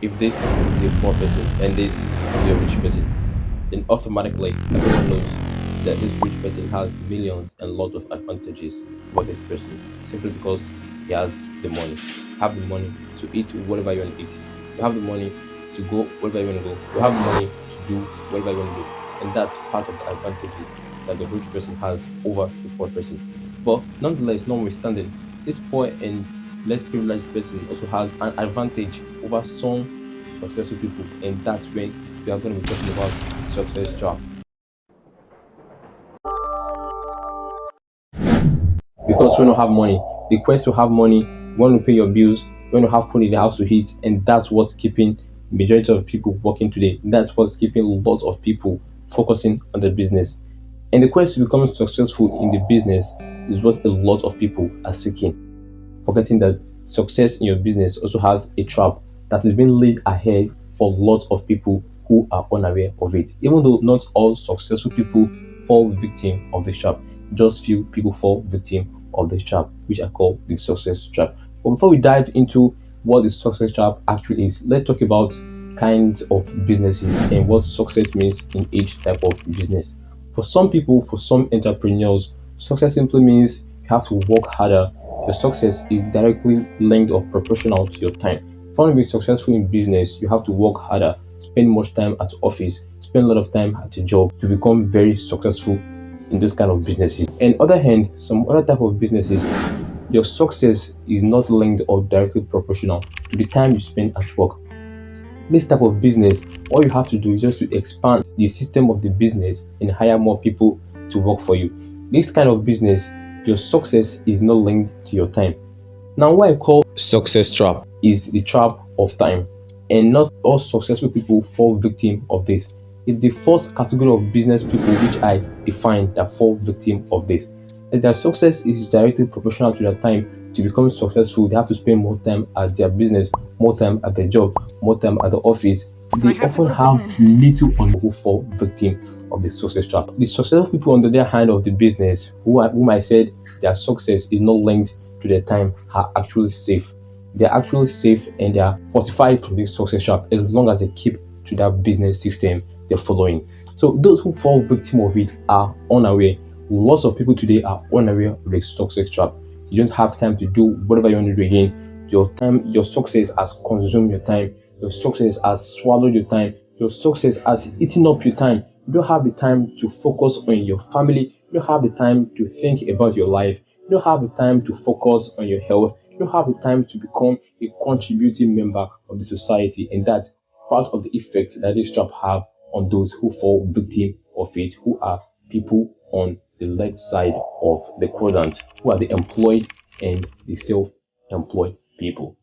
If this is a poor person and this is a rich person, then automatically everyone knows that this rich person has millions and lots of advantages over this person simply because he has the money. Have the money to eat whatever you want to eat. You have the money to go wherever you want to go. You have the money to do whatever you want to do. And that's part of the advantages that the rich person has over the poor person. But nonetheless, notwithstanding, this poor and less privileged person also has an advantage over some successful people, and that's when we are going to be talking about success trap. Because when you have money, the quest to have money, you want to pay your bills, you want to have food in the house to eat, and that's what's keeping majority of people working today. That's what's keeping lots of people focusing on the business. And the quest to become successful in the business is what a lot of people are seeking, forgetting that success in your business also has a trap that is being laid ahead for lots of people who are unaware of it. Even though not all successful people fall victim of the trap, just few people fall victim of the trap, which I call the success trap. But before we dive into what the success trap actually is, let's talk about kinds of businesses and what success means in each type of business. For some people, for some entrepreneurs, success simply means you have to work harder. Your success is directly linked or proportional to your time. If you want to be successful in business, you have to work harder, spend much time at office, spend a lot of time at your job to become very successful in those kind of businesses. And other hand, some other type of businesses, your success is not linked or directly proportional to the time you spend at work. This type of business, all you have to do is just to expand the system of the business and hire more people to work for you. This kind of business, your success is not linked to your time. Now, what I call success trap is the trap of time, and not all successful people fall victim of this. It's the first category of business people which I define that fall victim of this. As their success is directly proportional to their time to become successful, they have to spend more time at their business, more time at their job, more time at the office. They often have little on who fall victim of the success trap. The successful people, on the other hand of the business, whom I said their success is not linked to their time, are actually safe. They're actually safe and they are fortified from this success trap as long as they keep to that business system they're following. So those who fall victim of it are unaware. Lots of people today are unaware of the success trap. You don't have time to do whatever you want to do again. Your time, your success has consumed your time. Your success has swallowed your time. Your success has eaten up your time. You don't have the time to focus on your family. You don't have the time to think about your life. You don't have the time to focus on your health. You don't have the time to become a contributing member of the society. And that's part of the effect that this trap have on those who fall victim of it, who are people on the left side of the quadrant, who are the employed and the self-employed people.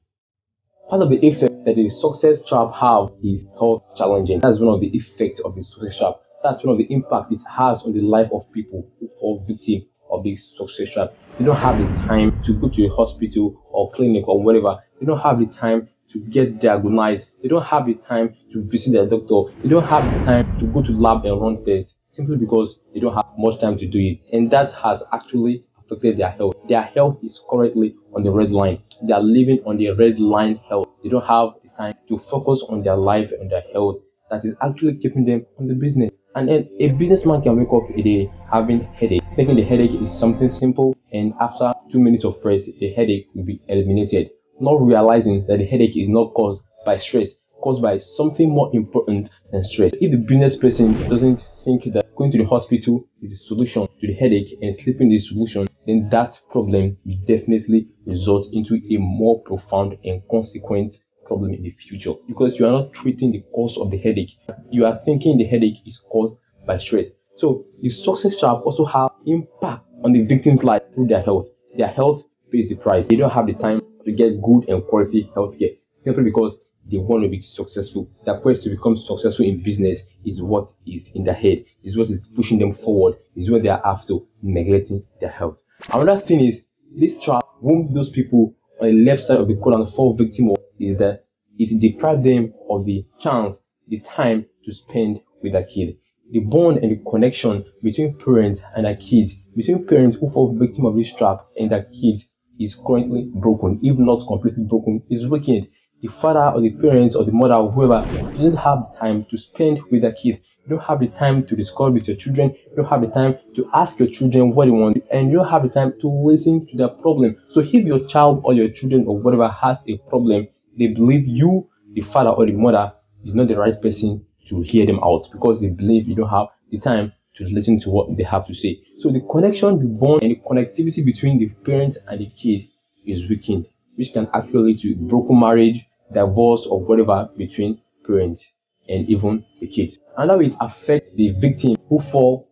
Part of the effect that the success trap have is health challenging. That's one of the effects of the success trap. That's one of the impact it has on the life of people who fall victim of this success trap. They don't have the time to go to a hospital or clinic or whatever. They don't have the time to get diagnosed. They don't have the time to visit their doctor. They don't have the time to go to lab and run tests simply because they don't have much time to do it. And that has actually affected their health. Their health is currently on the red line. They are living on the red line health. They don't have the time to focus on their life and their health that is actually keeping them on the business. And then a businessman can wake up a day having headache, thinking the headache is something simple, and after 2 minutes of rest, the headache will be eliminated, not realizing that the headache is not caused by stress, caused by something more important than stress. If the business person doesn't think that going to the hospital is the solution to the headache and sleeping is the solution, then that problem will definitely result into a more profound and consequent problem in the future, because you are not treating the cause of the headache. You are thinking the headache is caused by stress. So the success trap also have impact on the victim's life through their health. Their health pays the price. They don't have the time to get good and quality healthcare simply because they want to be successful. The quest to become successful in business is what is in their head, is what is pushing them forward, is what they are after, neglecting their health. Another thing is this trap, whom those people on the left side of the column fall victim of, is that it deprives them of the chance, the time to spend with their kid. The bond and the connection between parents and their kids, between parents who fall victim of this trap and their kids, is currently broken, if not completely broken, is weakened. the father or the parents or the mother or whoever doesn't have the time to spend with their kids. You don't have the time to discuss with your children. You don't have the time to ask your children what they want, and you don't have the time to listen to their problem. So if your child or your children or whatever has a problem, they believe you, the father or the mother, is not the right person to hear them out because they believe you don't have the time to listen to what they have to say. So the connection, the bond, and the connectivity between the parents and the kid is weakened, which can actually lead to broken marriage, divorce, or whatever between parents and even the kids. And how it affects the victim who fall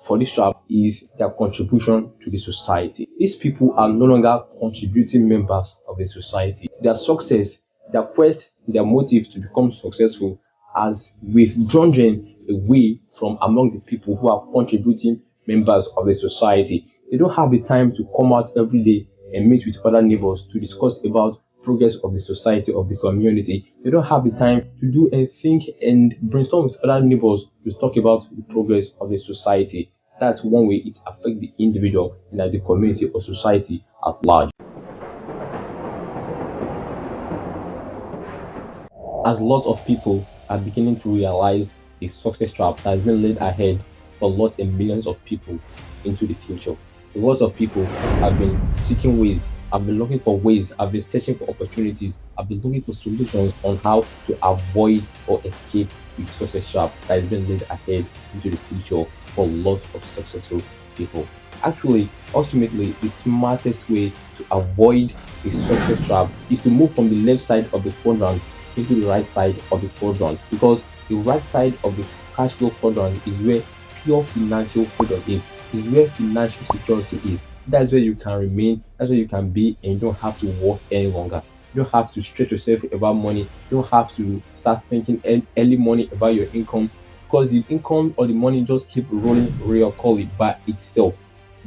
for this trap is their contribution to the society. These people are no longer contributing members of the society. Their success, their quest, their motive to become successful has withdrawn them away from among the people who are contributing members of the society. They don't have the time to come out every day and meet with other neighbors to discuss about progress of the society, of the community. They don't have the time to do and think and brainstorm with other neighbors to talk about the progress of the society. That's one way it affects the individual and the community or society at large. As lots of people are beginning to realize the success trap that has been laid ahead for lots and millions of people into the future. Lots of people have been seeking ways, have been looking for ways, have been searching for opportunities, have been looking for solutions on how to avoid or escape the success trap that has been laid ahead into the future for lots of successful people. Actually, ultimately, the smartest way to avoid the success trap is to move from the left side of the quadrant into the right side of the quadrant, because the right side of the cash flow quadrant is where pure financial freedom is where financial security is. That's where you can remain, that's where you can be, and you don't have to work any longer. You don't have to stretch yourself about money. You don't have to start thinking early money about your income, because the income or the money just keep rolling recurrently by itself.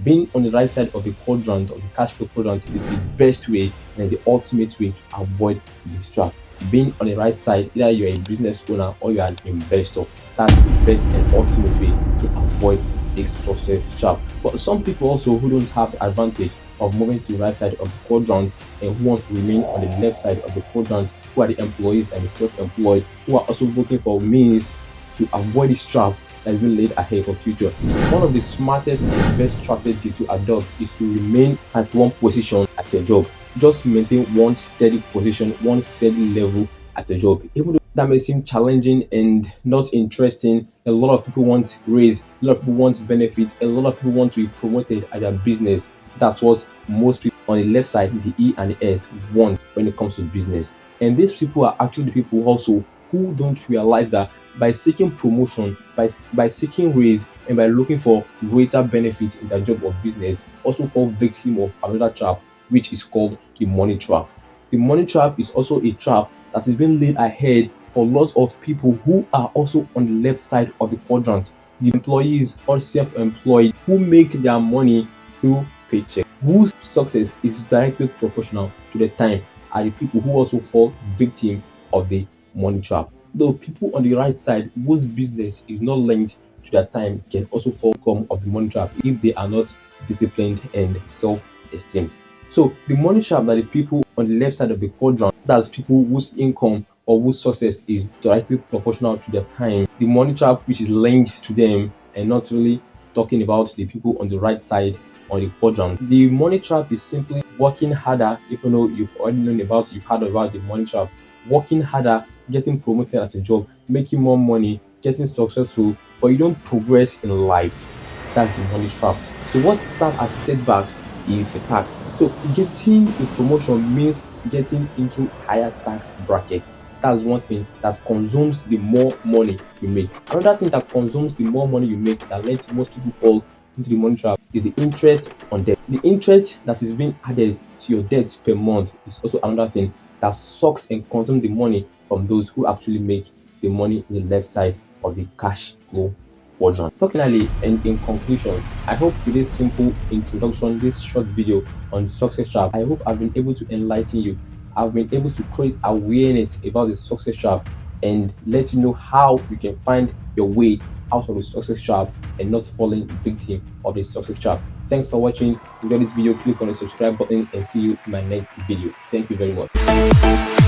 Being on the right side of the quadrant, of the cash flow quadrant, is the best way and is the ultimate way to avoid this trap. Being on the right side, either you're a business owner or you're an investor, that's the best and ultimate way to avoid this success trap. But some people also who don't have the advantage of moving to the right side of the quadrant and who want to remain on the left side of the quadrant, who are the employees and the self-employed, who are also looking for means to avoid this trap that has been laid ahead for future. One of the smartest and best strategy to adopt is to remain at one position at your job. Just maintain one steady position, one steady level at the job. Even though that may seem challenging and not interesting, a lot of people want raise, a lot of people want benefit, a lot of people want to be promoted at their business. That's what most people on the left side, the E and the S, want when it comes to business. And these people are actually the people also who don't realize that by seeking promotion, by seeking raise, and by looking for greater benefit in their job or business, also fall victim of another trap, which is called the money trap. The money trap is also a trap that is being laid ahead for lots of people who are also on the left side of the quadrant. The employees or self-employed who make their money through paycheck, whose success is directly proportional to the time, are the people who also fall victim of the money trap. Though people on the right side whose business is not linked to their time can also fall victim of the money trap if they are not disciplined and self-esteemed. So the money trap that the people on the left side of the quadrant, that's people whose income or whose success is directly proportional to their time. The money trap which is linked to them and not really talking about the people on the right side on the quadrant. The money trap is simply working harder, even though you've already known about, you've heard about the money trap. Working harder, getting promoted at a job, making more money, getting successful, but you don't progress in life. That's the money trap. So what serves as setback is a tax. So getting a promotion means getting into higher tax bracket. That's one thing that consumes the more money you make. Another thing that consumes the more money you make that lets most people fall into the money trap is the interest on debt. The interest that is being added to your debt per month is also another thing that sucks and consumes the money from those who actually make the money in the left side of the cash flow quadrant. Finally, and in conclusion, I hope with this simple introduction, this short video on success trap, I hope I've been able to enlighten you. I've been able to create awareness about the success trap and let you know how you can find your way out of the success trap and not falling victim of the success trap. Thanks for watching. If you enjoyed this video, click on the subscribe button and see you in my next video. Thank you very much.